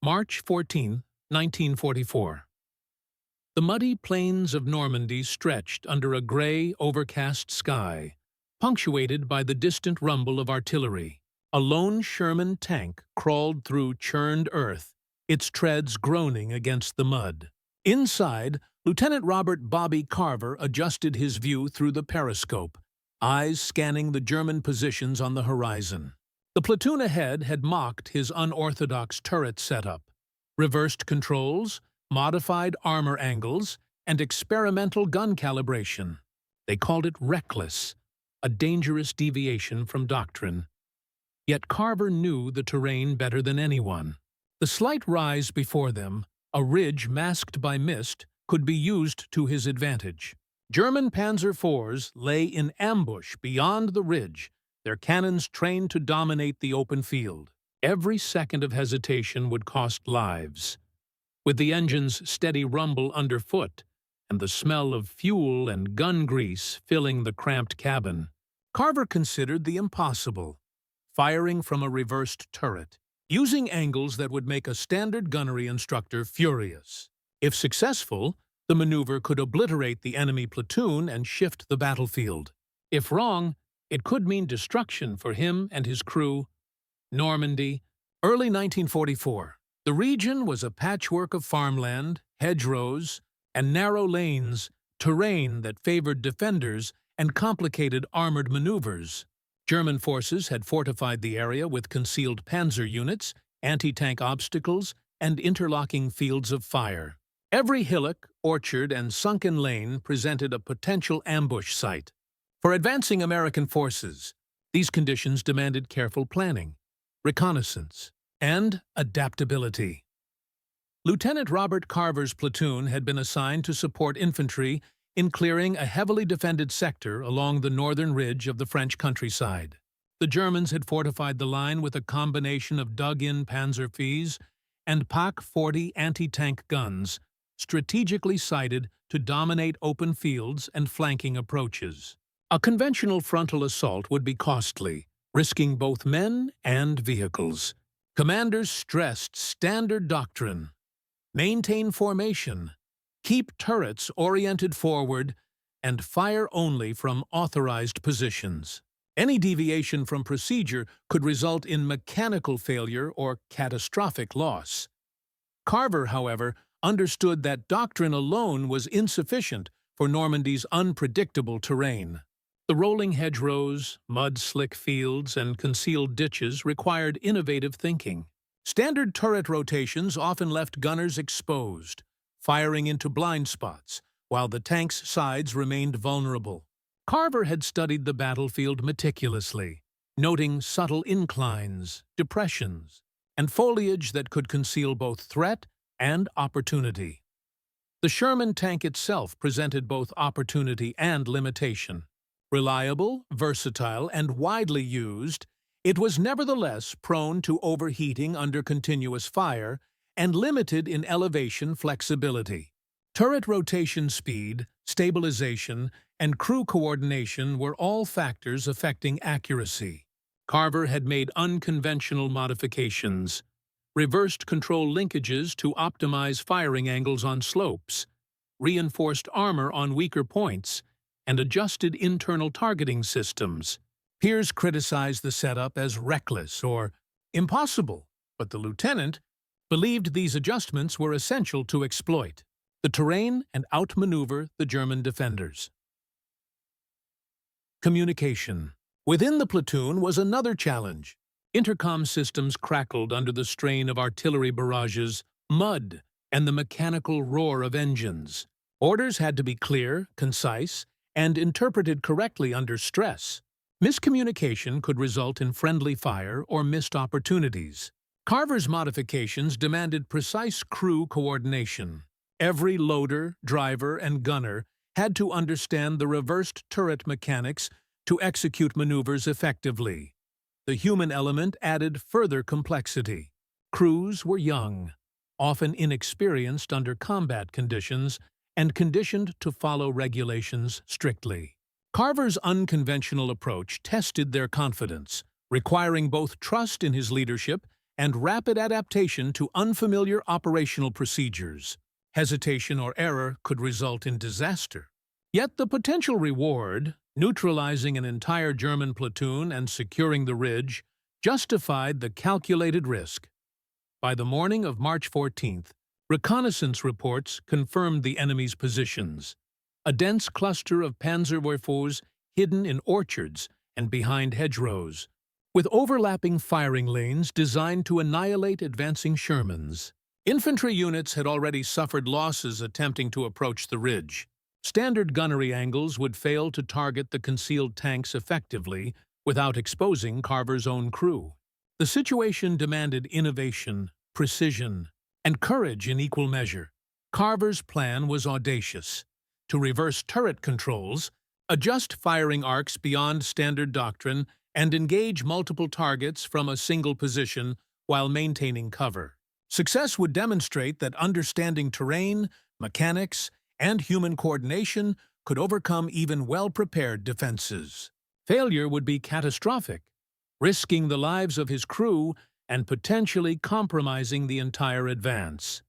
March 14, 1944. The muddy plains of Normandy stretched under a gray, overcast sky, punctuated by the distant rumble of artillery. A lone Sherman tank crawled through churned earth, its treads groaning against the mud. Inside, Lieutenant Robert "Bobby" Carver adjusted his view through the periscope, eyes scanning the German positions on the horizon. The platoon ahead had mocked his unorthodox turret setup. Reversed controls, modified armor angles, and experimental gun calibration. They called it reckless, a dangerous deviation from doctrine. Yet Carver knew the terrain better than anyone. The slight rise before them, a ridge masked by mist, could be used to his advantage. German Panzer IVs lay in ambush beyond the ridge, their cannons trained to dominate the open field. Every second of hesitation would cost lives. With the engine's steady rumble underfoot and the smell of fuel and gun grease filling the cramped cabin, Carver considered the impossible: firing from a reversed turret, using angles that would make a standard gunnery instructor furious. If successful, the maneuver could obliterate the enemy platoon and shift the battlefield. If wrong, it could mean destruction for him and his crew. Normandy, early 1944. The region was a patchwork of farmland, hedgerows, and narrow lanes, terrain that favored defenders and complicated armored maneuvers. German forces had fortified the area with concealed panzer units, anti-tank obstacles, and interlocking fields of fire. Every hillock, orchard, and sunken lane presented a potential ambush site. For advancing American forces, these conditions demanded careful planning, reconnaissance, and adaptability. Lieutenant Robert Carver's platoon had been assigned to support infantry in clearing a heavily defended sector along the northern ridge of the French countryside. The Germans had fortified the line with a combination of dug-in Panzerfes and PaK-40 anti-tank guns, strategically sited to dominate open fields and flanking approaches. A conventional frontal assault would be costly, risking both men and vehicles. Commanders stressed standard doctrine: maintain formation, keep turrets oriented forward, and fire only from authorized positions. Any deviation from procedure could result in mechanical failure or catastrophic loss. Carver, however, understood that doctrine alone was insufficient for Normandy's unpredictable terrain. The rolling hedgerows, mud-slick fields, and concealed ditches required innovative thinking. Standard turret rotations often left gunners exposed, firing into blind spots, while the tank's sides remained vulnerable. Carver had studied the battlefield meticulously, noting subtle inclines, depressions, and foliage that could conceal both threat and opportunity. The Sherman tank itself presented both opportunity and limitation. Reliable, versatile, and widely used, it was nevertheless prone to overheating under continuous fire and limited in elevation flexibility. Turret rotation speed, stabilization, and crew coordination were all factors affecting accuracy. Carver had made unconventional modifications, reversed control linkages to optimize firing angles on slopes, reinforced armor on weaker points, and adjusted internal targeting systems. Peers criticized the setup as reckless or impossible, but the lieutenant believed these adjustments were essential to exploit the terrain and outmaneuver the German defenders. Communication. Within the platoon was another challenge. Intercom systems crackled under the strain of artillery barrages, mud, and the mechanical roar of engines. Orders had to be clear, concise, and interpreted correctly under stress. Miscommunication could result in friendly fire or missed opportunities. Carver's modifications demanded precise crew coordination. Every loader, driver, and gunner had to understand the reversed turret mechanics to execute maneuvers effectively. The human element added further complexity. Crews were young, often inexperienced under combat conditions, and conditioned to follow regulations strictly. Carver's unconventional approach tested their confidence, requiring both trust in his leadership and rapid adaptation to unfamiliar operational procedures. Hesitation or error could result in disaster. Yet the potential reward, neutralizing an entire German platoon and securing the ridge, justified the calculated risk. By the morning of March 14th, reconnaissance reports confirmed the enemy's positions. A dense cluster of Panzerwerfers hidden in orchards and behind hedgerows, with overlapping firing lanes designed to annihilate advancing Shermans. Infantry units had already suffered losses attempting to approach the ridge. Standard gunnery angles would fail to target the concealed tanks effectively without exposing Carver's own crew. The situation demanded innovation, precision, and courage in equal measure. Carver's plan was audacious: to reverse turret controls, adjust firing arcs beyond standard doctrine, and engage multiple targets from a single position while maintaining cover. Success would demonstrate that understanding terrain, mechanics, and human coordination could overcome even well-prepared defenses. Failure would be catastrophic, risking the lives of his crew and potentially compromising the entire advance.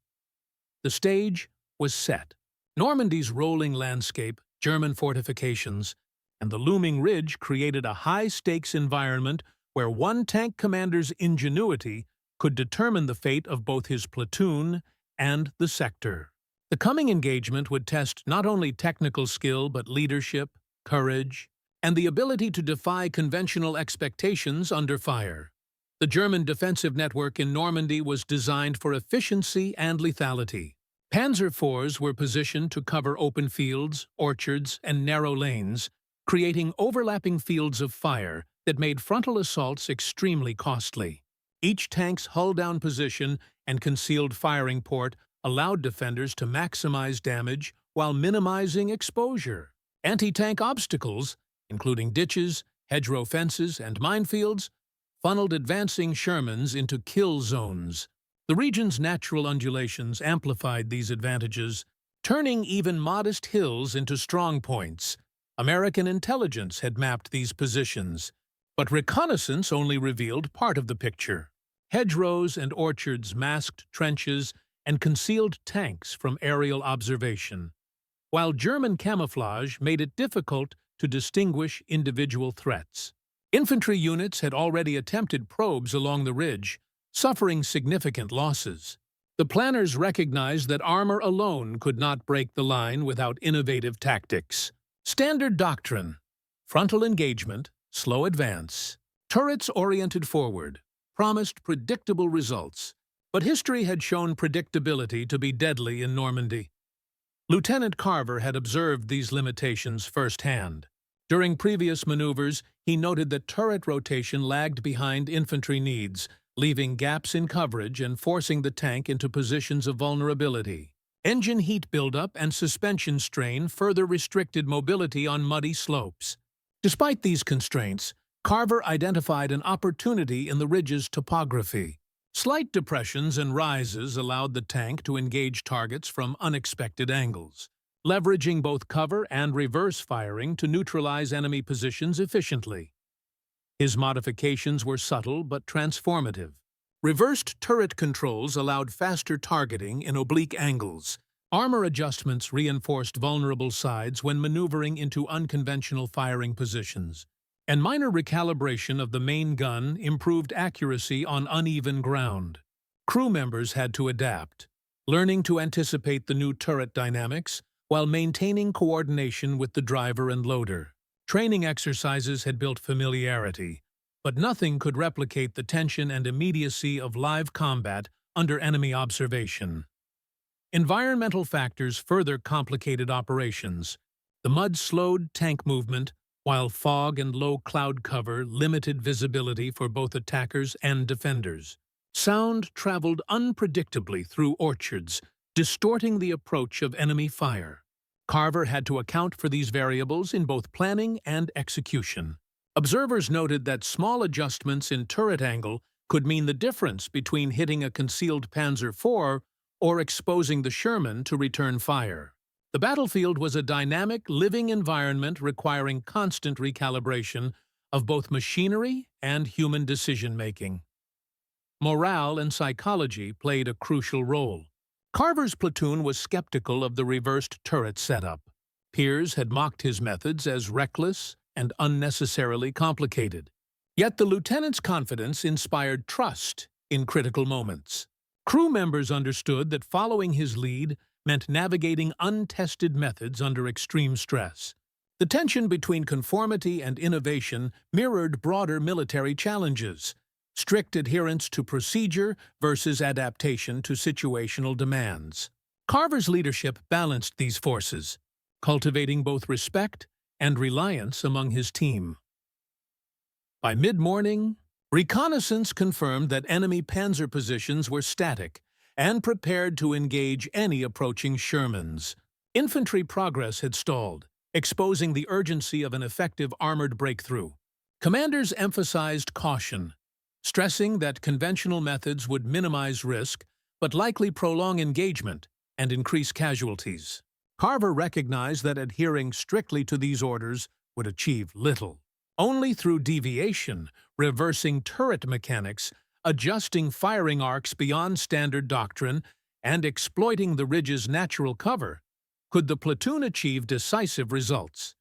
The stage was set. Normandy's rolling landscape, German fortifications, and the looming ridge created a high-stakes environment where one tank commander's ingenuity could determine the fate of both his platoon and the sector. The coming engagement would test not only technical skill but leadership, courage, and the ability to defy conventional expectations under fire. The German defensive network in Normandy was designed for efficiency and lethality. Panzer IVs were positioned to cover open fields, orchards, and narrow lanes, creating overlapping fields of fire that made frontal assaults extremely costly. Each tank's hull-down position and concealed firing port allowed defenders to maximize damage while minimizing exposure. Anti-tank obstacles, including ditches, hedgerow fences, and minefields, funneled advancing Shermans into kill zones. The region's natural undulations amplified these advantages, turning even modest hills into strong points. American intelligence had mapped these positions, but reconnaissance only revealed part of the picture. Hedgerows and orchards masked trenches and concealed tanks from aerial observation, while German camouflage made it difficult to distinguish individual threats. Infantry units had already attempted probes along the ridge, suffering significant losses. The planners recognized that armor alone could not break the line without innovative tactics. Standard doctrine: frontal engagement, slow advance. Turrets oriented forward promised predictable results, but history had shown predictability to be deadly in Normandy. Lieutenant Carver had observed these limitations firsthand. During previous maneuvers, he noted that turret rotation lagged behind infantry needs, leaving gaps in coverage and forcing the tank into positions of vulnerability. Engine heat buildup and suspension strain further restricted mobility on muddy slopes. Despite these constraints, Carver identified an opportunity in the ridge's topography. Slight depressions and rises allowed the tank to engage targets from unexpected angles, leveraging both cover and reverse firing to neutralize enemy positions efficiently. His modifications were subtle but transformative. Reversed turret controls allowed faster targeting in oblique angles. Armor adjustments reinforced vulnerable sides when maneuvering into unconventional firing positions, and minor recalibration of the main gun improved accuracy on uneven ground. Crew members had to adapt, learning to anticipate the new turret dynamics while maintaining coordination with the driver and loader. Training exercises had built familiarity, but nothing could replicate the tension and immediacy of live combat under enemy observation. Environmental factors further complicated operations. The mud slowed tank movement, while fog and low cloud cover limited visibility for both attackers and defenders. Sound traveled unpredictably through orchards, distorting the approach of enemy fire. Carver had to account for these variables in both planning and execution. Observers noted that small adjustments in turret angle could mean the difference between hitting a concealed Panzer IV or exposing the Sherman to return fire. The battlefield was a dynamic, living environment requiring constant recalibration of both machinery and human decision-making. Morale and psychology played a crucial role. Carver's platoon was skeptical of the reversed turret setup. Peers had mocked his methods as reckless and unnecessarily complicated. Yet the lieutenant's confidence inspired trust in critical moments. Crew members understood that following his lead meant navigating untested methods under extreme stress. The tension between conformity and innovation mirrored broader military challenges: strict adherence to procedure versus adaptation to situational demands. Carver's leadership balanced these forces, cultivating both respect and reliance among his team. By mid-morning, reconnaissance confirmed that enemy panzer positions were static and prepared to engage any approaching Shermans. Infantry progress had stalled, exposing the urgency of an effective armored breakthrough. Commanders emphasized caution, stressing that conventional methods would minimize risk but likely prolong engagement and increase casualties. Carver recognized that adhering strictly to these orders would achieve little. Only through deviation, reversing turret mechanics, adjusting firing arcs beyond standard doctrine, and exploiting the ridge's natural cover could the platoon achieve decisive results.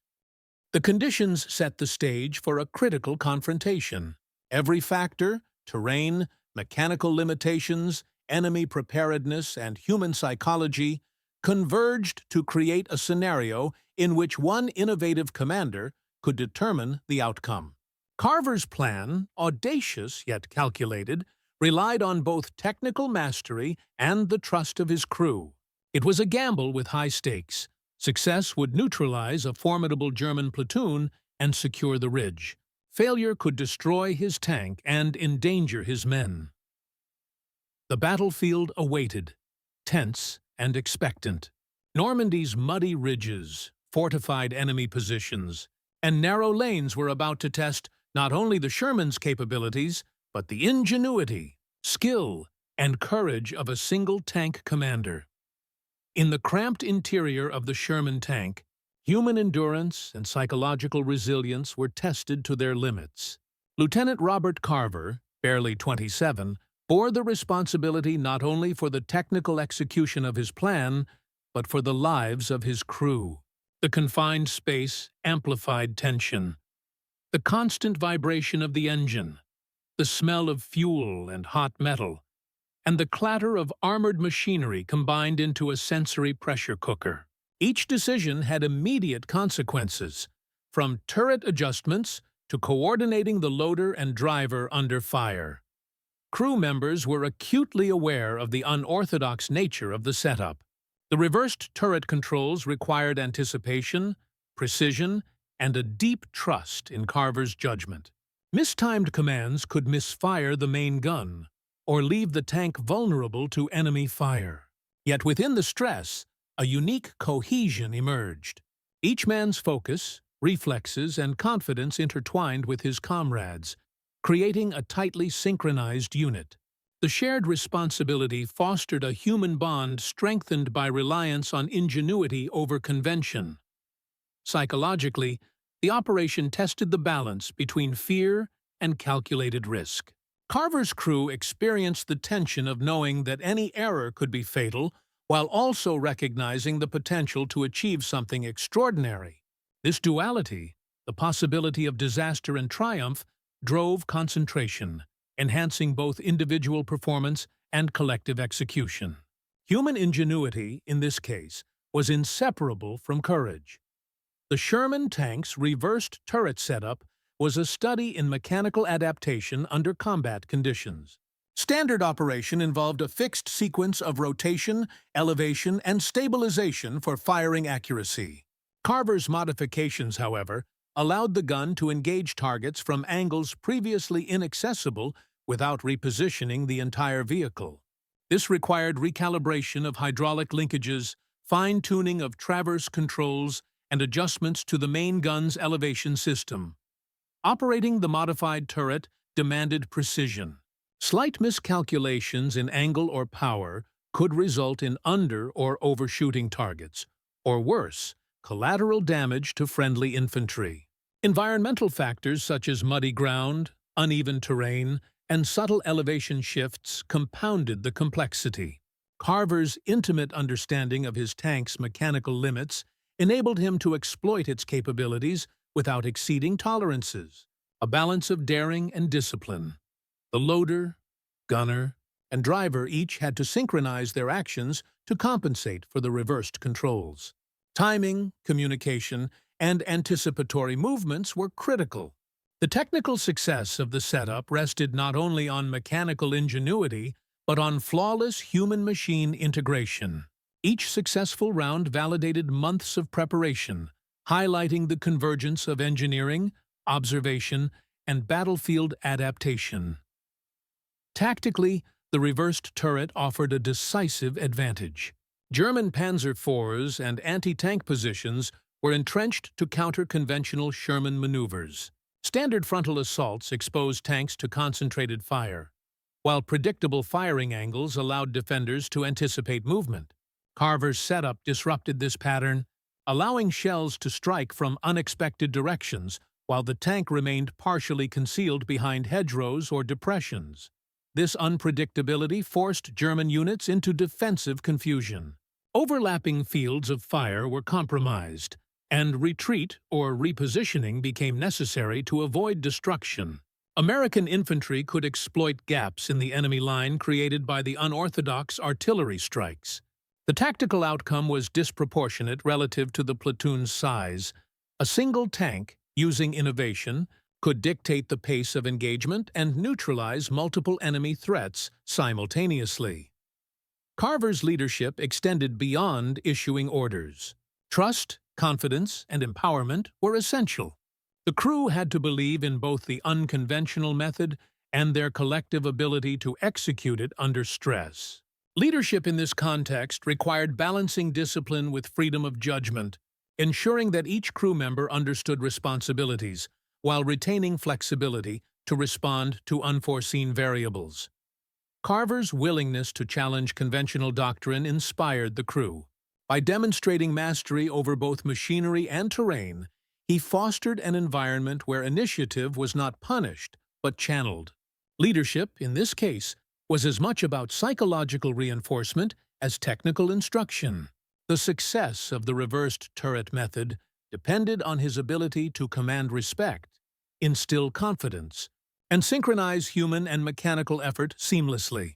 The conditions set the stage for a critical confrontation. Every factor, terrain, mechanical limitations, enemy preparedness, and human psychology, converged to create a scenario in which one innovative commander could determine the outcome. Carver's plan, audacious yet calculated, relied on both technical mastery and the trust of his crew. It was a gamble with high stakes. Success would neutralize a formidable German platoon and secure the ridge. Failure could destroy his tank and endanger his men. The battlefield awaited, tense and expectant. Normandy's muddy ridges, fortified enemy positions, and narrow lanes were about to test not only the Sherman's capabilities, but the ingenuity, skill, and courage of a single tank commander. In the cramped interior of the Sherman tank, human endurance and psychological resilience were tested to their limits. Lieutenant Robert Carver, barely 27, bore the responsibility not only for the technical execution of his plan, but for the lives of his crew. The confined space amplified tension. The constant vibration of the engine, the smell of fuel and hot metal, and the clatter of armored machinery combined into a sensory pressure cooker. Each decision had immediate consequences, from turret adjustments to coordinating the loader and driver under fire. Crew members were acutely aware of the unorthodox nature of the setup. The reversed turret controls required anticipation, precision, and a deep trust in Carver's judgment. Mistimed commands could misfire the main gun, or leave the tank vulnerable to enemy fire. Yet within the stress, a unique cohesion emerged. Each man's focus, reflexes, and confidence intertwined with his comrades, creating a tightly synchronized unit. The shared responsibility fostered a human bond strengthened by reliance on ingenuity over convention. Psychologically, the operation tested the balance between fear and calculated risk. Carver's crew experienced the tension of knowing that any error could be fatal, while also recognizing the potential to achieve something extraordinary. This duality, the possibility of disaster and triumph, drove concentration, enhancing both individual performance and collective execution. Human ingenuity, in this case, was inseparable from courage. The Sherman tank's reversed turret setup was a study in mechanical adaptation under combat conditions. Standard operation involved a fixed sequence of rotation, elevation, and stabilization for firing accuracy. Carver's modifications, however, allowed the gun to engage targets from angles previously inaccessible without repositioning the entire vehicle. This required recalibration of hydraulic linkages, fine-tuning of traverse controls, and adjustments to the main gun's elevation system. Operating the modified turret demanded precision. Slight miscalculations in angle or power could result in under- or overshooting targets, or worse, collateral damage to friendly infantry. Environmental factors such as muddy ground, uneven terrain, and subtle elevation shifts compounded the complexity. Carver's intimate understanding of his tank's mechanical limits enabled him to exploit its capabilities without exceeding tolerances, a balance of daring and discipline. The loader, gunner, and driver each had to synchronize their actions to compensate for the reversed controls. Timing, communication, and anticipatory movements were critical. The technical success of the setup rested not only on mechanical ingenuity, but on flawless human-machine integration. Each successful round validated months of preparation, highlighting the convergence of engineering, observation, and battlefield adaptation. Tactically, the reversed turret offered a decisive advantage. German Panzer IVs and anti-tank positions were entrenched to counter conventional Sherman maneuvers. Standard frontal assaults exposed tanks to concentrated fire, while predictable firing angles allowed defenders to anticipate movement. Carver's setup disrupted this pattern, allowing shells to strike from unexpected directions while the tank remained partially concealed behind hedgerows or depressions. This unpredictability forced German units into defensive confusion. Overlapping fields of fire were compromised, and retreat or repositioning became necessary to avoid destruction. American infantry could exploit gaps in the enemy line created by the unorthodox artillery strikes. The tactical outcome was disproportionate relative to the platoon's size. A single tank, using innovation, could dictate the pace of engagement and neutralize multiple enemy threats simultaneously. Carver's leadership extended beyond issuing orders. Trust, confidence, and empowerment were essential. The crew had to believe in both the unconventional method and their collective ability to execute it under stress. Leadership in this context required balancing discipline with freedom of judgment, ensuring that each crew member understood responsibilities while retaining flexibility to respond to unforeseen variables. Carver's willingness to challenge conventional doctrine inspired the crew. By demonstrating mastery over both machinery and terrain, he fostered an environment where initiative was not punished, but channeled. Leadership, in this case, was as much about psychological reinforcement as technical instruction. The success of the reversed turret method depended on his ability to command respect, instill confidence, and synchronize human and mechanical effort seamlessly.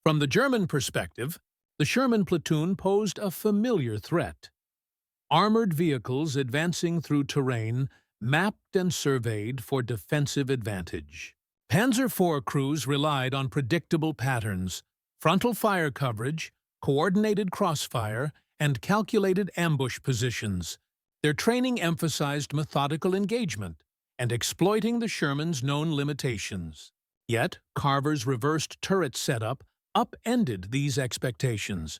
From the German perspective, the Sherman platoon posed a familiar threat. Armored vehicles advancing through terrain, mapped and surveyed for defensive advantage. Panzer IV crews relied on predictable patterns, frontal fire coverage, coordinated crossfire, and calculated ambush positions. Their training emphasized methodical engagement and exploiting the Sherman's known limitations. Yet, Carver's reversed turret setup upended these expectations.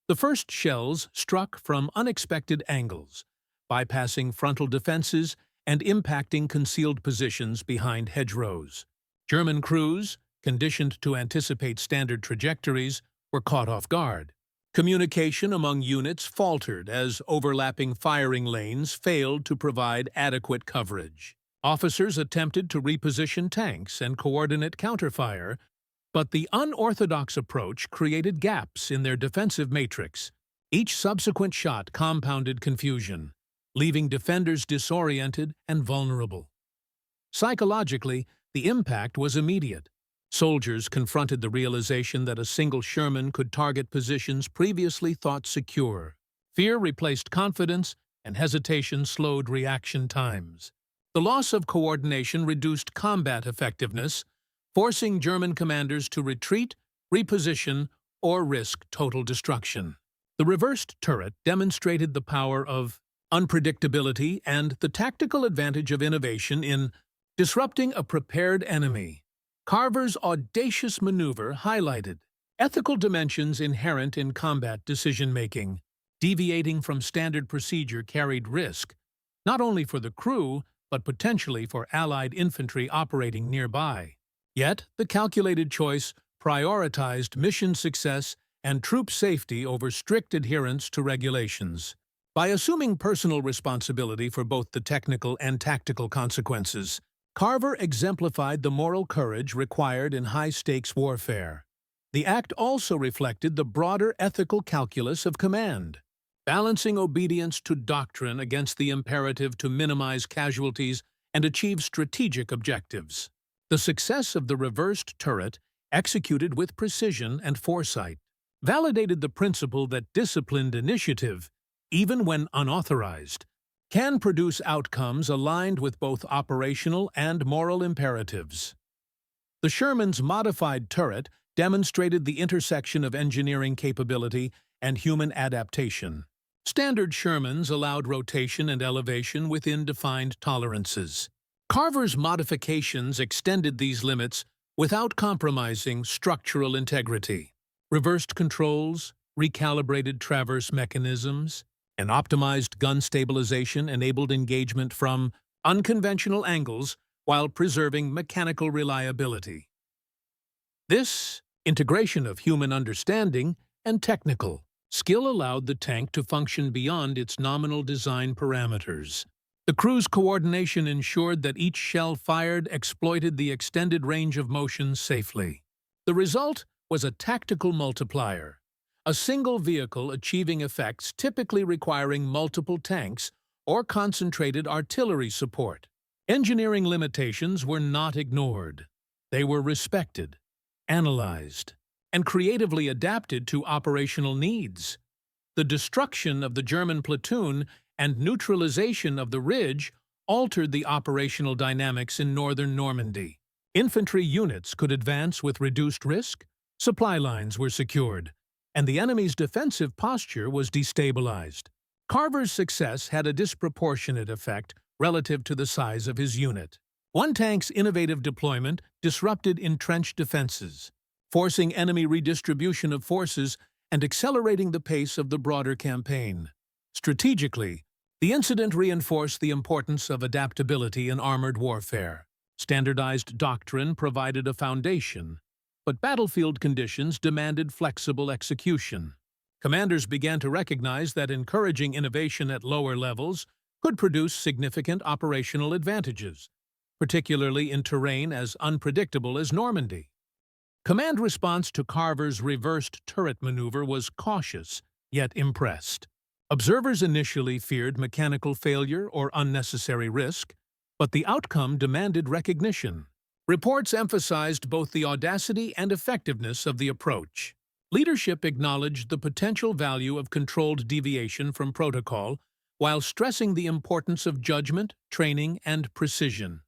The first shells struck from unexpected angles, bypassing frontal defenses and impacting concealed positions behind hedgerows. German crews, conditioned to anticipate standard trajectories, were caught off guard. Communication among units faltered as overlapping firing lanes failed to provide adequate coverage. Officers attempted to reposition tanks and coordinate counterfire, but the unorthodox approach created gaps in their defensive matrix. Each subsequent shot compounded confusion, leaving defenders disoriented and vulnerable. Psychologically, the impact was immediate. Soldiers confronted the realization that a single Sherman could target positions previously thought secure. Fear replaced confidence, and hesitation slowed reaction times. The loss of coordination reduced combat effectiveness, forcing German commanders to retreat, reposition, or risk total destruction. The reversed turret demonstrated the power of unpredictability and the tactical advantage of innovation in disrupting a prepared enemy. Carver's audacious maneuver highlighted ethical dimensions inherent in combat decision-making. Deviating from standard procedure carried risk, not only for the crew, but potentially for Allied infantry operating nearby. Yet, the calculated choice prioritized mission success and troop safety over strict adherence to regulations. By assuming personal responsibility for both the technical and tactical consequences, Carver exemplified the moral courage required in high-stakes warfare. The act also reflected the broader ethical calculus of command, balancing obedience to doctrine against the imperative to minimize casualties and achieve strategic objectives. The success of the reversed turret, executed with precision and foresight, validated the principle that disciplined initiative, even when unauthorized, can produce outcomes aligned with both operational and moral imperatives. The Sherman's modified turret demonstrated the intersection of engineering capability and human adaptation. Standard Shermans allowed rotation and elevation within defined tolerances. Carver's modifications extended these limits without compromising structural integrity. Reversed controls, recalibrated traverse mechanisms, and optimized gun stabilization enabled engagement from unconventional angles while preserving mechanical reliability. This integration of human understanding and technical skill allowed the tank to function beyond its nominal design parameters. The crew's coordination ensured that each shell fired exploited the extended range of motion safely. The result was a tactical multiplier, a single vehicle achieving effects typically requiring multiple tanks or concentrated artillery support. Engineering limitations were not ignored. They were respected, analyzed, and creatively adapted to operational needs. The destruction of the German platoon and neutralization of the ridge altered the operational dynamics in northern Normandy. Infantry units could advance with reduced risk, supply lines were secured, and the enemy's defensive posture was destabilized. Carver's success had a disproportionate effect relative to the size of his unit. One tank's innovative deployment disrupted entrenched defenses, forcing enemy redistribution of forces and accelerating the pace of the broader campaign. Strategically, the incident reinforced the importance of adaptability in armored warfare. Standardized doctrine provided a foundation, but battlefield conditions demanded flexible execution. Commanders began to recognize that encouraging innovation at lower levels could produce significant operational advantages, particularly in terrain as unpredictable as Normandy. Command response to Carver's reversed turret maneuver was cautious, yet impressed. Observers initially feared mechanical failure or unnecessary risk, but the outcome demanded recognition. Reports emphasized both the audacity and effectiveness of the approach. Leadership acknowledged the potential value of controlled deviation from protocol while stressing the importance of judgment, training, and precision.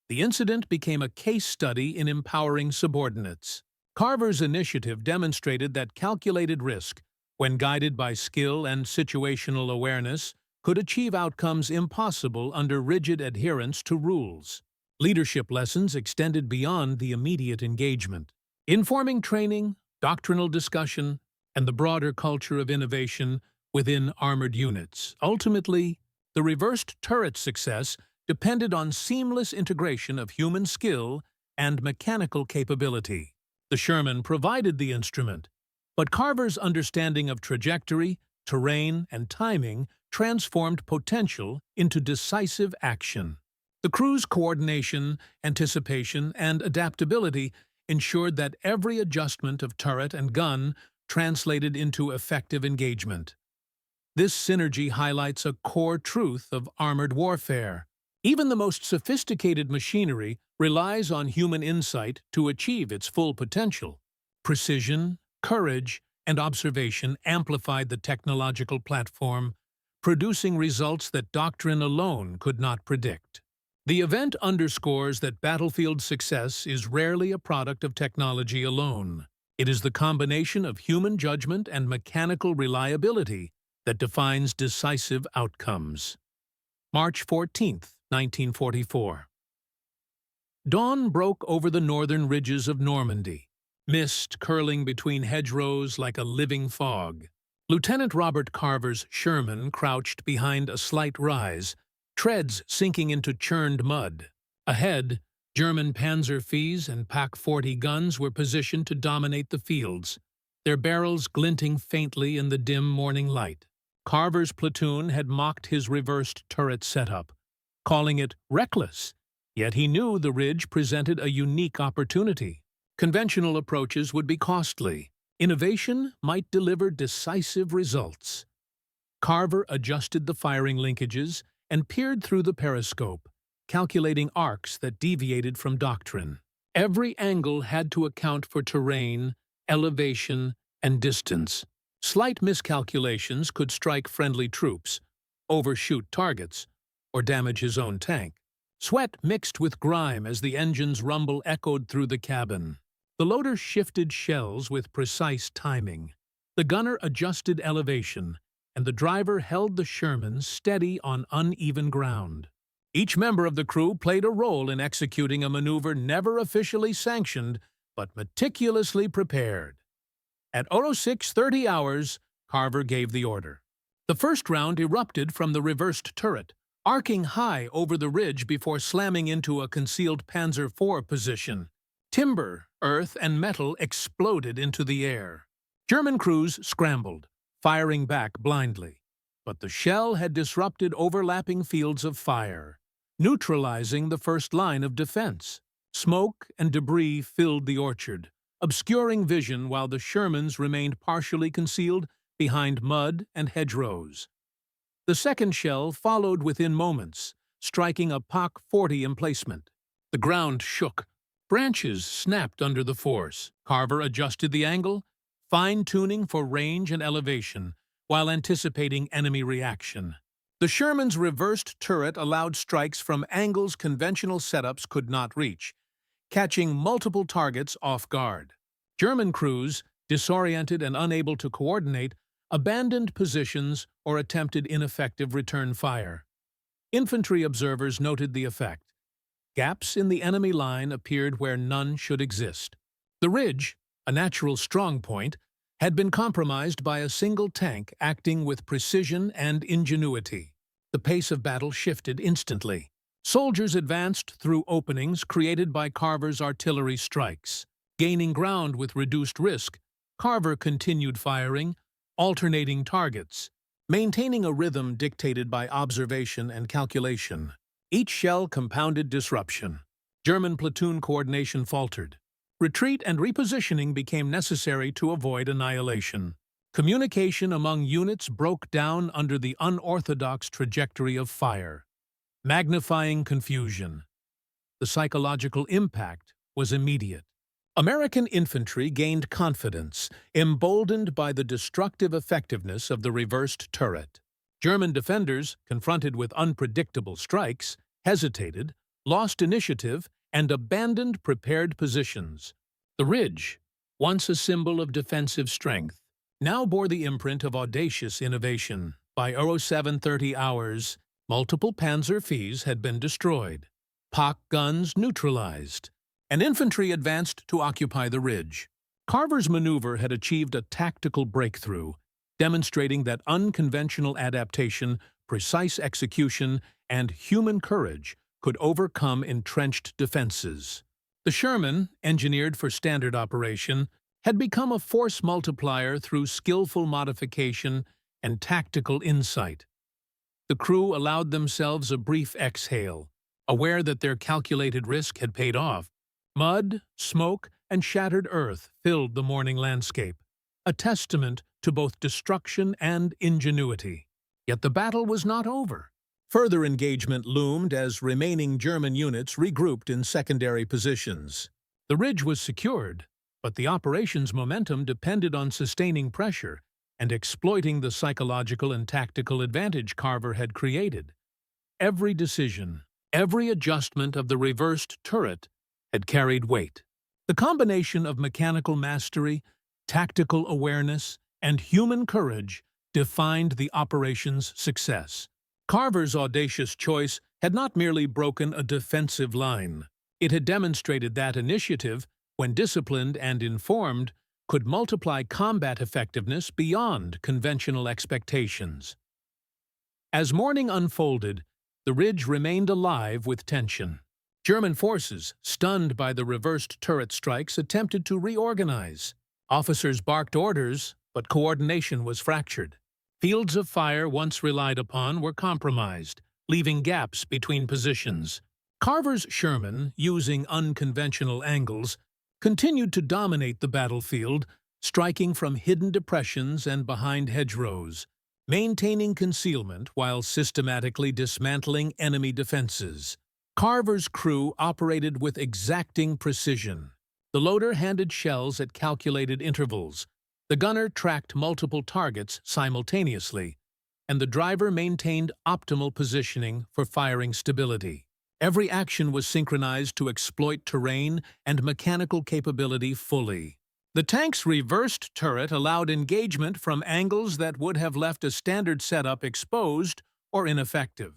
The incident became a case study in empowering subordinates. Carver's initiative demonstrated that calculated risk, when guided by skill and situational awareness, could achieve outcomes impossible under rigid adherence to rules. Leadership lessons extended beyond the immediate engagement, informing training, doctrinal discussion, and the broader culture of innovation within armored units. Ultimately, the reversed turret's success depended on seamless integration of human skill and mechanical capability. The Sherman provided the instrument, but Carver's understanding of trajectory, terrain, and timing transformed potential into decisive action. The crew's coordination, anticipation, and adaptability ensured that every adjustment of turret and gun translated into effective engagement. This synergy highlights a core truth of armored warfare. Even the most sophisticated machinery relies on human insight to achieve its full potential. Precision, courage, and observation amplified the technological platform, producing results that doctrine alone could not predict. The event underscores that battlefield success is rarely a product of technology alone. It is the combination of human judgment and mechanical reliability that defines decisive outcomes. March 14, 1944. Dawn broke over the northern ridges of Normandy, mist curling between hedgerows like a living fog. Lieutenant Robert Carver's Sherman crouched behind a slight rise, treads sinking into churned mud. Ahead, German Panzer IVs and Pak-40 guns were positioned to dominate the fields, their barrels glinting faintly in the dim morning light. Carver's platoon had mocked his reversed turret setup, calling it reckless, Yet he knew the ridge presented a unique opportunity. Conventional approaches would be costly. Innovation might deliver decisive results. Carver adjusted the firing linkages and peered through the periscope, calculating arcs that deviated from doctrine. Every angle had to account for terrain, elevation, and distance. Slight miscalculations could strike friendly troops, overshoot targets, or damage his own tank. Sweat mixed with grime as the engine's rumble echoed through the cabin. The loader shifted shells with precise timing. The gunner adjusted elevation, and the driver held the Sherman steady on uneven ground. Each member of the crew played a role in executing a maneuver never officially sanctioned, but meticulously prepared. At 06:30 hours, Carver gave the order. The first round erupted from the reversed turret, arcing high over the ridge before slamming into a concealed Panzer IV position. Timber, earth, and metal exploded into the air. German crews scrambled, firing back blindly. But the shell had disrupted overlapping fields of fire, neutralizing the first line of defense. Smoke and debris filled the orchard, obscuring vision while the Shermans remained partially concealed behind mud and hedgerows. The second shell followed within moments, striking a POC-40 emplacement. The ground shook. Branches snapped under the force. Carver adjusted the angle, fine-tuning for range and elevation, while anticipating enemy reaction. The Sherman's reversed turret allowed strikes from angles conventional setups could not reach, catching multiple targets off guard. German crews, disoriented and unable to coordinate, abandoned positions or attempted ineffective return fire. Infantry observers noted the effect. Gaps in the enemy line appeared where none should exist. The ridge, a natural strong point, had been compromised by a single tank acting with precision and ingenuity. The pace of battle shifted instantly. Soldiers advanced through openings created by Carver's artillery strikes. Gaining ground with reduced risk, Carver continued firing, alternating targets, maintaining a rhythm dictated by observation and calculation. Each shell compounded disruption. German platoon coordination faltered. Retreat and repositioning became necessary to avoid annihilation. Communication among units broke down under the unorthodox trajectory of fire, magnifying confusion. The psychological impact was immediate. American infantry gained confidence, emboldened by the destructive effectiveness of the reversed turret. German defenders, confronted with unpredictable strikes, hesitated, lost initiative, and abandoned prepared positions. The ridge, once a symbol of defensive strength, now bore the imprint of audacious innovation. By 07:30 hours, multiple Panzer IVs had been destroyed, POC guns neutralized, and infantry advanced to occupy the ridge. Carver's maneuver had achieved a tactical breakthrough, demonstrating that unconventional adaptation, precise execution, and human courage could overcome entrenched defenses. The Sherman, engineered for standard operation, had become a force multiplier through skillful modification and tactical insight. The crew allowed themselves a brief exhale, aware that their calculated risk had paid off. Mud, smoke, and shattered earth filled the morning landscape, a testament to both destruction and ingenuity. Yet the battle was not over. Further engagement loomed as remaining German units regrouped in secondary positions. The ridge was secured, but the operation's momentum depended on sustaining pressure and exploiting the psychological and tactical advantage Carver had created. Every decision, every adjustment of the reversed turret had carried weight. The combination of mechanical mastery, tactical awareness, and human courage defined the operation's success. Carver's audacious choice had not merely broken a defensive line. It had demonstrated that initiative, when disciplined and informed, could multiply combat effectiveness beyond conventional expectations. As morning unfolded, the ridge remained alive with tension. German forces, stunned by the reversed turret strikes, attempted to reorganize. Officers barked orders, but coordination was fractured. Fields of fire once relied upon were compromised, leaving gaps between positions. Carver's Sherman, using unconventional angles, continued to dominate the battlefield, striking from hidden depressions and behind hedgerows, maintaining concealment while systematically dismantling enemy defenses. Carver's crew operated with exacting precision. The loader handed shells at calculated intervals, the gunner tracked multiple targets simultaneously, and the driver maintained optimal positioning for firing stability. Every action was synchronized to exploit terrain and mechanical capability fully. The tank's reversed turret allowed engagement from angles that would have left a standard setup exposed or ineffective.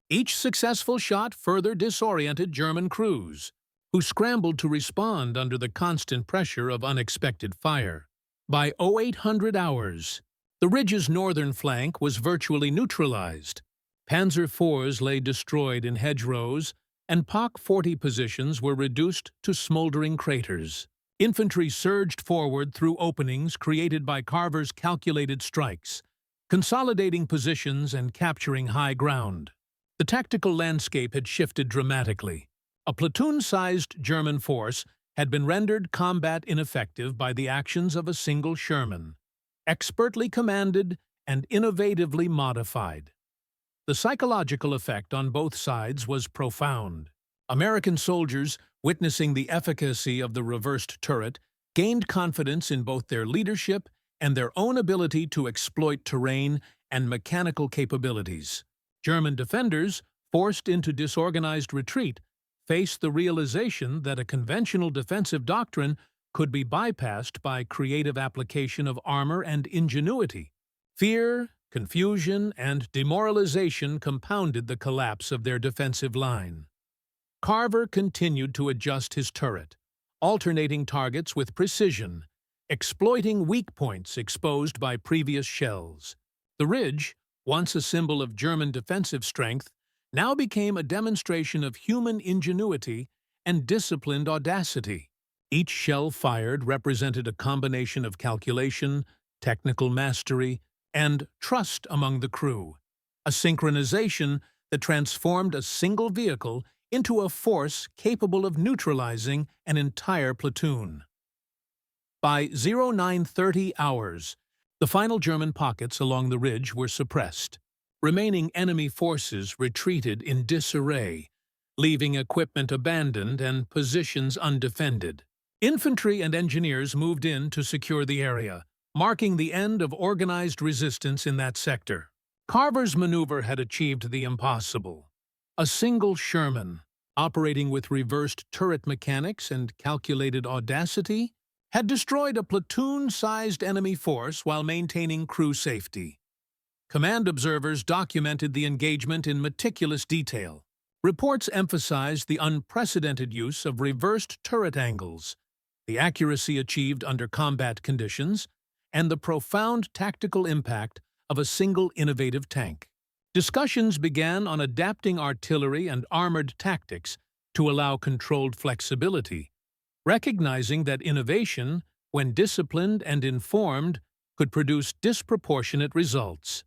Each successful shot further disoriented German crews, who scrambled to respond under the constant pressure of unexpected fire. By 0800 hours, the ridge's northern flank was virtually neutralized. Panzer IVs lay destroyed in hedgerows, and POC 40 positions were reduced to smoldering craters. Infantry surged forward through openings created by Carver's calculated strikes, consolidating positions and capturing high ground. The tactical landscape had shifted dramatically. A platoon-sized German force had been rendered combat ineffective by the actions of a single Sherman, expertly commanded and innovatively modified. The psychological effect on both sides was profound. American soldiers, witnessing the efficacy of the reversed turret, gained confidence in both their leadership and their own ability to exploit terrain and mechanical capabilities. German defenders, forced into disorganized retreat, faced the realization that a conventional defensive doctrine could be bypassed by creative application of armor and ingenuity. Fear, confusion, and demoralization compounded the collapse of their defensive line. Carver continued to adjust his turret, alternating targets with precision, exploiting weak points exposed by previous shells. The ridge, once a symbol of German defensive strength, now became a demonstration of human ingenuity and disciplined audacity. Each shell fired represented a combination of calculation, technical mastery, and trust among the crew, a synchronization that transformed a single vehicle into a force capable of neutralizing an entire platoon. By 0930 hours, the final German pockets along the ridge were suppressed. Remaining enemy forces retreated in disarray, leaving equipment abandoned and positions undefended. Infantry and engineers moved in to secure the area, marking the end of organized resistance in that sector. Carver's maneuver had achieved the impossible. A single Sherman, operating with reversed turret mechanics and calculated audacity, had destroyed a platoon-sized enemy force while maintaining crew safety. Command observers documented the engagement in meticulous detail. Reports emphasized the unprecedented use of reversed turret angles, the accuracy achieved under combat conditions, and the profound tactical impact of a single innovative tank. Discussions began on adapting artillery and armored tactics to allow controlled flexibility, recognizing that innovation, when disciplined and informed, could produce disproportionate results.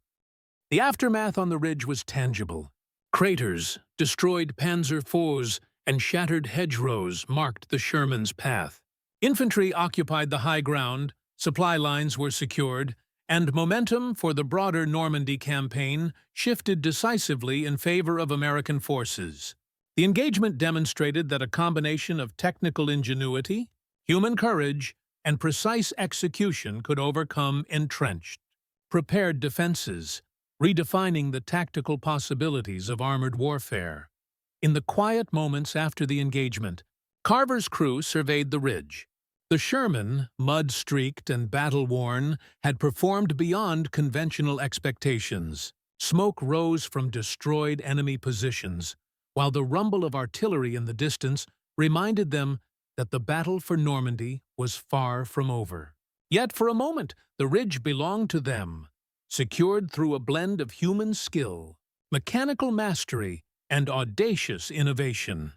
The aftermath on the ridge was tangible. Craters, destroyed Panzer IVs, and shattered hedgerows marked the Sherman's path. Infantry occupied the high ground, supply lines were secured, and momentum for the broader Normandy campaign shifted decisively in favor of American forces. The engagement demonstrated that a combination of technical ingenuity, human courage, and precise execution could overcome entrenched, prepared defenses, redefining the tactical possibilities of armored warfare. In the quiet moments after the engagement, Carver's crew surveyed the ridge. The Sherman, mud-streaked and battle-worn, had performed beyond conventional expectations. Smoke rose from destroyed enemy positions, while the rumble of artillery in the distance reminded them that the battle for Normandy was far from over. Yet for a moment, the ridge belonged to them, secured through a blend of human skill, mechanical mastery, and audacious innovation.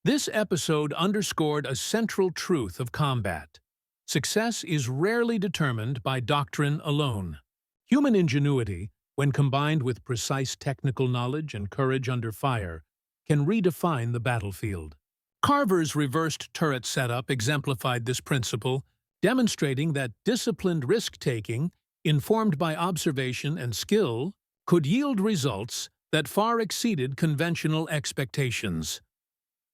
This episode underscored a central truth of combat. Success is rarely determined by doctrine alone. Human ingenuity, when combined with precise technical knowledge and courage under fire, can redefine the battlefield. Carver's reversed turret setup exemplified this principle, demonstrating that disciplined risk-taking, informed by observation and skill, could yield results that far exceeded conventional expectations.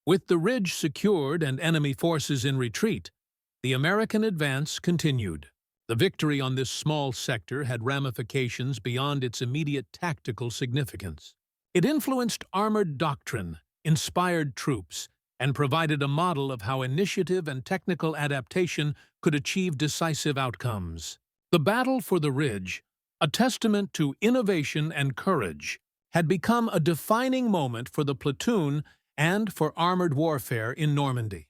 With the ridge secured and enemy forces in retreat, the American advance continued. The victory on this small sector had ramifications beyond its immediate tactical significance. It influenced armored doctrine, inspired troops, and provided a model of how initiative and technical adaptation could achieve decisive outcomes. The battle for the ridge, a testament to innovation and courage, had become a defining moment for the platoon and for armored warfare in Normandy.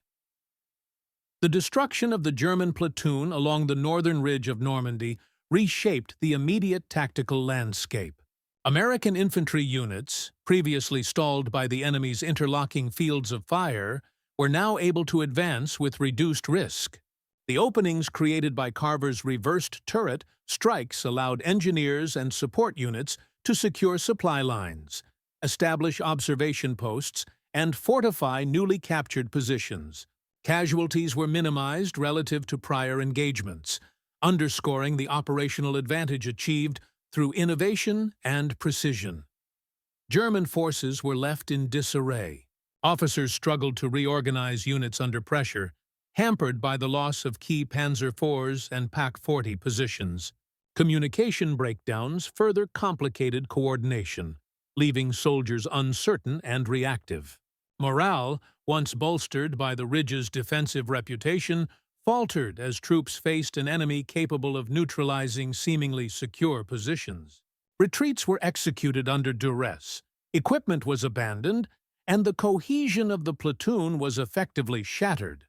The destruction of the German platoon along the northern ridge of Normandy reshaped the immediate tactical landscape. American infantry units, previously stalled by the enemy's interlocking fields of fire, were now able to advance with reduced risk. The openings created by Carver's reversed turret strikes allowed engineers and support units to secure supply lines, establish observation posts, and fortify newly captured positions. Casualties were minimized relative to prior engagements, underscoring the operational advantage achieved through innovation and precision. German forces were left in disarray. Officers struggled to reorganize units under pressure, hampered by the loss of key Panzer IVs and PaK-40 positions. Communication breakdowns further complicated coordination, leaving soldiers uncertain and reactive. Morale, once bolstered by the ridge's defensive reputation, faltered as troops faced an enemy capable of neutralizing seemingly secure positions. Retreats were executed under duress, equipment was abandoned, and the cohesion of the platoon was effectively shattered.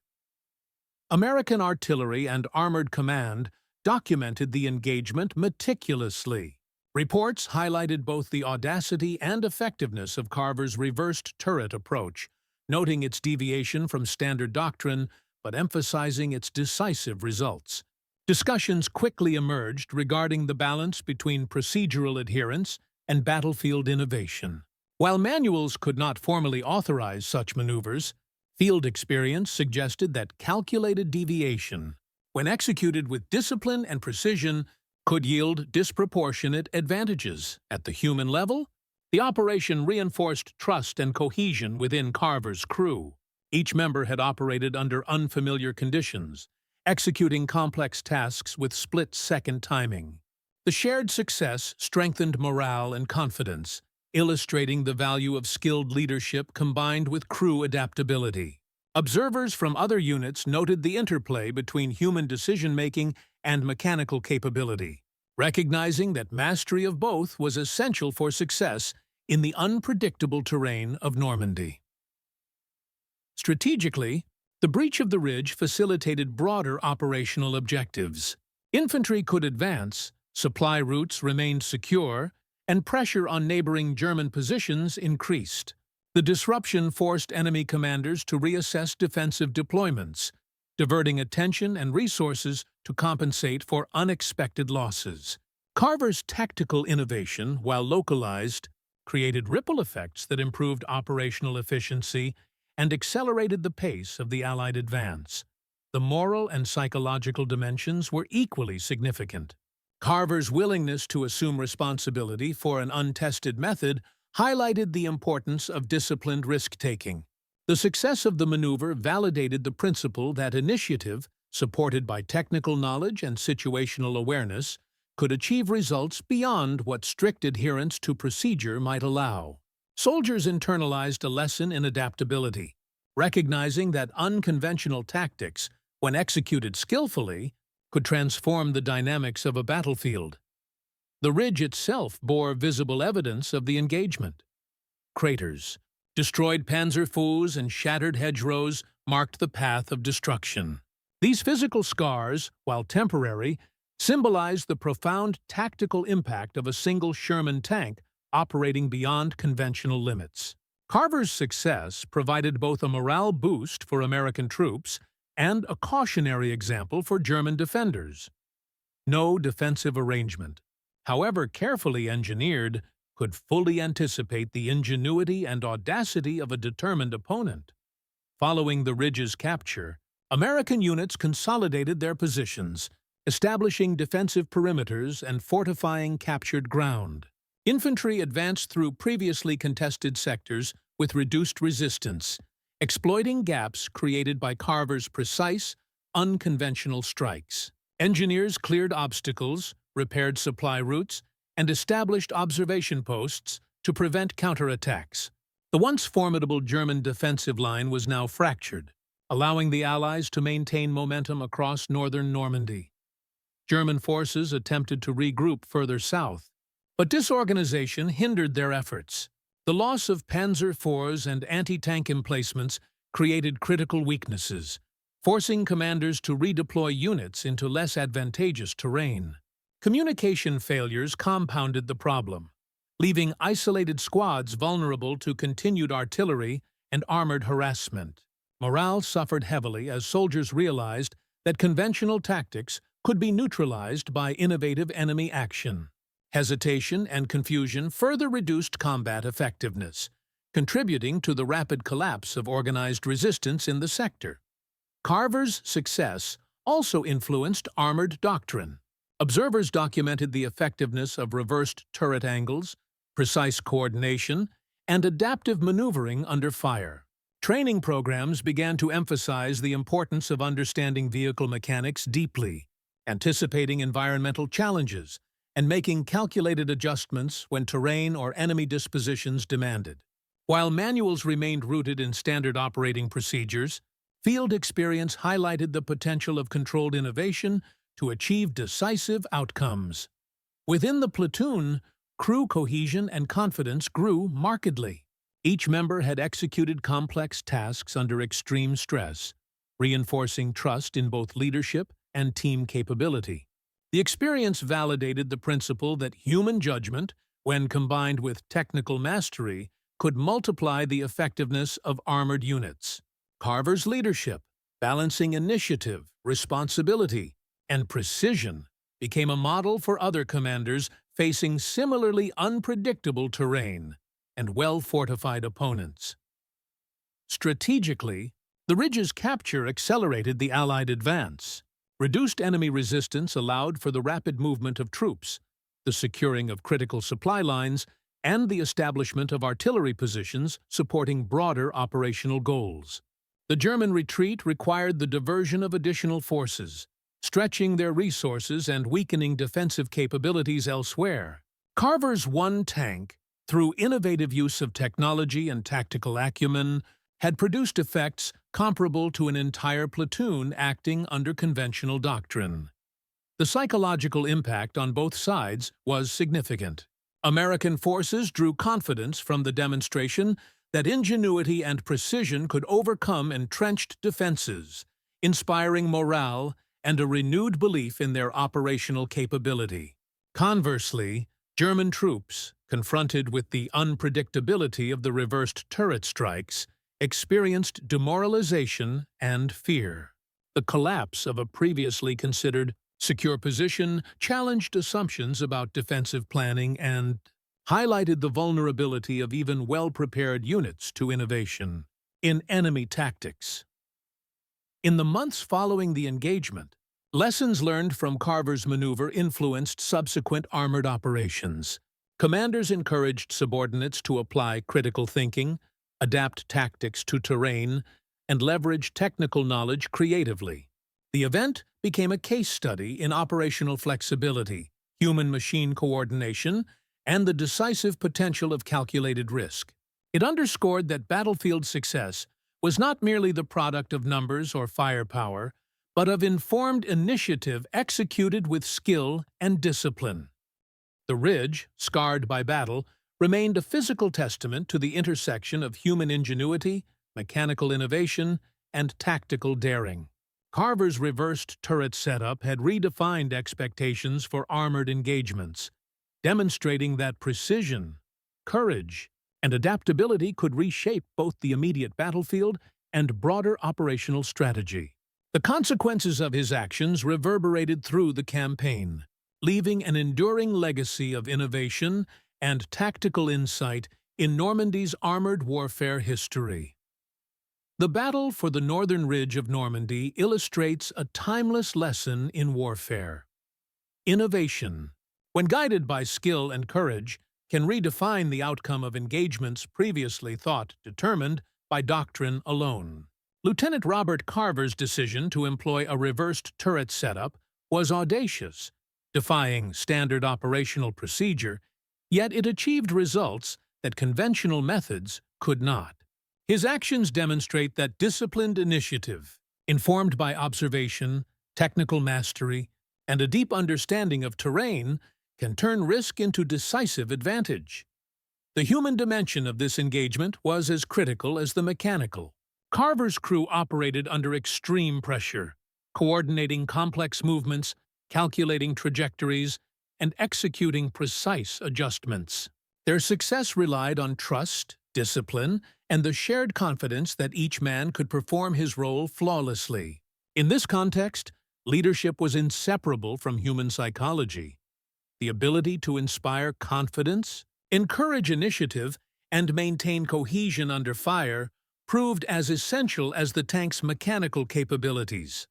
American artillery and armored command documented the engagement meticulously. Reports highlighted both the audacity and effectiveness of Carver's reversed turret approach, noting its deviation from standard doctrine but emphasizing its decisive results. Discussions quickly emerged regarding the balance between procedural adherence and battlefield innovation. While manuals could not formally authorize such maneuvers, field experience suggested that calculated deviation, when executed with discipline and precision, could yield disproportionate advantages. At the human level, the operation reinforced trust and cohesion within Carver's crew. Each member had operated under unfamiliar conditions, executing complex tasks with split-second timing. The shared success strengthened morale and confidence, illustrating the value of skilled leadership combined with crew adaptability. Observers from other units noted the interplay between human decision-making and mechanical capability, recognizing that mastery of both was essential for success in the unpredictable terrain of Normandy. Strategically, the breach of the ridge facilitated broader operational objectives. Infantry could advance, supply routes remained secure, and pressure on neighboring German positions increased. The disruption forced enemy commanders to reassess defensive deployments, diverting attention and resources to compensate for unexpected losses. Carver's tactical innovation, while localized, created ripple effects that improved operational efficiency and accelerated the pace of the Allied advance. The moral and psychological dimensions were equally significant. Carver's willingness to assume responsibility for an untested method highlighted the importance of disciplined risk-taking. The success of the maneuver validated the principle that initiative, supported by technical knowledge and situational awareness, could achieve results beyond what strict adherence to procedure might allow. Soldiers internalized a lesson in adaptability, recognizing that unconventional tactics, when executed skillfully, could transform the dynamics of a battlefield. The ridge itself bore visible evidence of the engagement. Craters, destroyed Panzer IVs, and shattered hedgerows marked the path of destruction. These physical scars, while temporary, symbolized the profound tactical impact of a single Sherman tank operating beyond conventional limits. Carver's success provided both a morale boost for American troops and a cautionary example for German defenders. No defensive arrangement, however carefully engineered, could fully anticipate the ingenuity and audacity of a determined opponent. Following the ridge's capture, American units consolidated their positions, establishing defensive perimeters and fortifying captured ground. Infantry advanced through previously contested sectors with reduced resistance, exploiting gaps created by Carver's precise, unconventional strikes. Engineers cleared obstacles, repaired supply routes, and established observation posts to prevent counterattacks. The once formidable German defensive line was now fractured, allowing the Allies to maintain momentum across northern Normandy. German forces attempted to regroup further south, but disorganization hindered their efforts. The loss of Panzer IVs and anti-tank emplacements created critical weaknesses, forcing commanders to redeploy units into less advantageous terrain. Communication failures compounded the problem, leaving isolated squads vulnerable to continued artillery and armored harassment. Morale suffered heavily as soldiers realized that conventional tactics could be neutralized by innovative enemy action. Hesitation and confusion further reduced combat effectiveness, contributing to the rapid collapse of organized resistance in the sector. Carver's success also influenced armored doctrine. Observers documented the effectiveness of reversed turret angles, precise coordination, and adaptive maneuvering under fire. Training programs began to emphasize the importance of understanding vehicle mechanics deeply, anticipating environmental challenges, and making calculated adjustments when terrain or enemy dispositions demanded. While manuals remained rooted in standard operating procedures, field experience highlighted the potential of controlled innovation to achieve decisive outcomes. Within the platoon, crew cohesion and confidence grew markedly. Each member had executed complex tasks under extreme stress, reinforcing trust in both leadership and team capability. The experience validated the principle that human judgment, when combined with technical mastery, could multiply the effectiveness of armored units. Carver's leadership, balancing initiative, responsibility, and precision, became a model for other commanders facing similarly unpredictable terrain and well-fortified opponents. Strategically, the ridge's capture accelerated the Allied advance. Reduced enemy resistance allowed for the rapid movement of troops, the securing of critical supply lines, and the establishment of artillery positions supporting broader operational goals. The German retreat required the diversion of additional forces, stretching their resources and weakening defensive capabilities elsewhere. Carver's one tank, through innovative use of technology and tactical acumen, had produced effects comparable to an entire platoon acting under conventional doctrine. The psychological impact on both sides was significant. American forces drew confidence from the demonstration that ingenuity and precision could overcome entrenched defenses, inspiring morale and a renewed belief in their operational capability. Conversely, German troops, confronted with the unpredictability of the reversed turret strikes, experienced demoralization and fear. The collapse of a previously considered secure position challenged assumptions about defensive planning and highlighted the vulnerability of even well-prepared units to innovation in enemy tactics. In the months following the engagement, lessons learned from Carver's maneuver influenced subsequent armored operations. Commanders encouraged subordinates to apply critical thinking, adapt tactics to terrain, and leverage technical knowledge creatively. The event became a case study in operational flexibility, human-machine coordination, and the decisive potential of calculated risk. It underscored that battlefield success was not merely the product of numbers or firepower, but of informed initiative executed with skill and discipline. The ridge, scarred by battle, remained a physical testament to the intersection of human ingenuity, mechanical innovation, and tactical daring. Carver's reversed turret setup had redefined expectations for armored engagements, demonstrating that precision, courage, and adaptability could reshape both the immediate battlefield and broader operational strategy. The consequences of his actions reverberated through the campaign, leaving an enduring legacy of innovation and tactical insight in Normandy's armored warfare history. The battle for the northern ridge of Normandy illustrates a timeless lesson in warfare. Innovation, when guided by skill and courage, can redefine the outcome of engagements previously thought determined by doctrine alone. Lieutenant Robert Carver's decision to employ a reversed turret setup was audacious, defying standard operational procedure, yet it achieved results that conventional methods could not. His actions demonstrate that disciplined initiative, informed by observation, technical mastery, and a deep understanding of terrain, can turn risk into decisive advantage. The human dimension of this engagement was as critical as the mechanical. Carver's crew operated under extreme pressure, coordinating complex movements, calculating trajectories, and executing precise adjustments. Their success relied on trust, discipline, and the shared confidence that each man could perform his role flawlessly. In this context, leadership was inseparable from human psychology. The ability to inspire confidence, encourage initiative, and maintain cohesion under fire proved as essential as the tank's mechanical capabilities.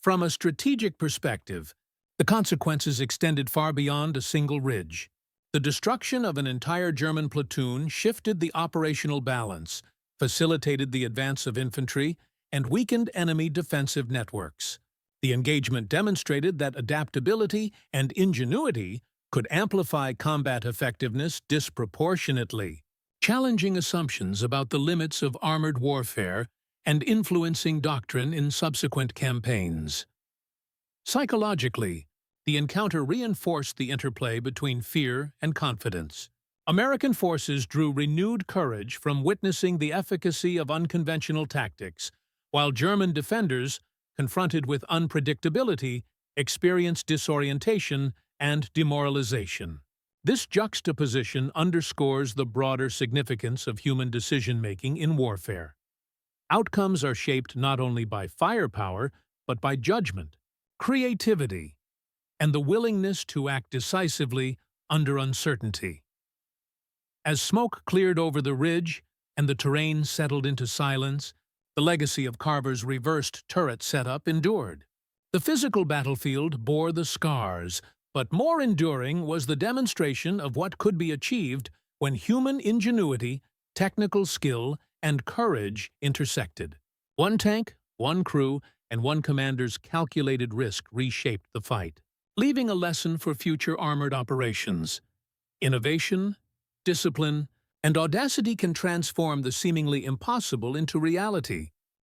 From a strategic perspective, the consequences extended far beyond a single ridge. The destruction of an entire German platoon shifted the operational balance, facilitated the advance of infantry, and weakened enemy defensive networks. The engagement demonstrated that adaptability and ingenuity could amplify combat effectiveness disproportionately, challenging assumptions about the limits of armored warfare and influencing doctrine in subsequent campaigns. Psychologically, the encounter reinforced the interplay between fear and confidence. American forces drew renewed courage from witnessing the efficacy of unconventional tactics, while German defenders, confronted with unpredictability, experienced disorientation and demoralization. This juxtaposition underscores the broader significance of human decision-making in warfare. Outcomes are shaped not only by firepower, but by judgment, creativity, and the willingness to act decisively under uncertainty. As smoke cleared over the ridge and the terrain settled into silence, the legacy of Carver's reversed turret setup endured. The physical battlefield bore the scars, but more enduring was the demonstration of what could be achieved when human ingenuity, technical skill, and courage intersected. One tank, one crew, and one commander's calculated risk reshaped the fight, leaving a lesson for future armored operations. Innovation, discipline, and audacity can transform the seemingly impossible into reality.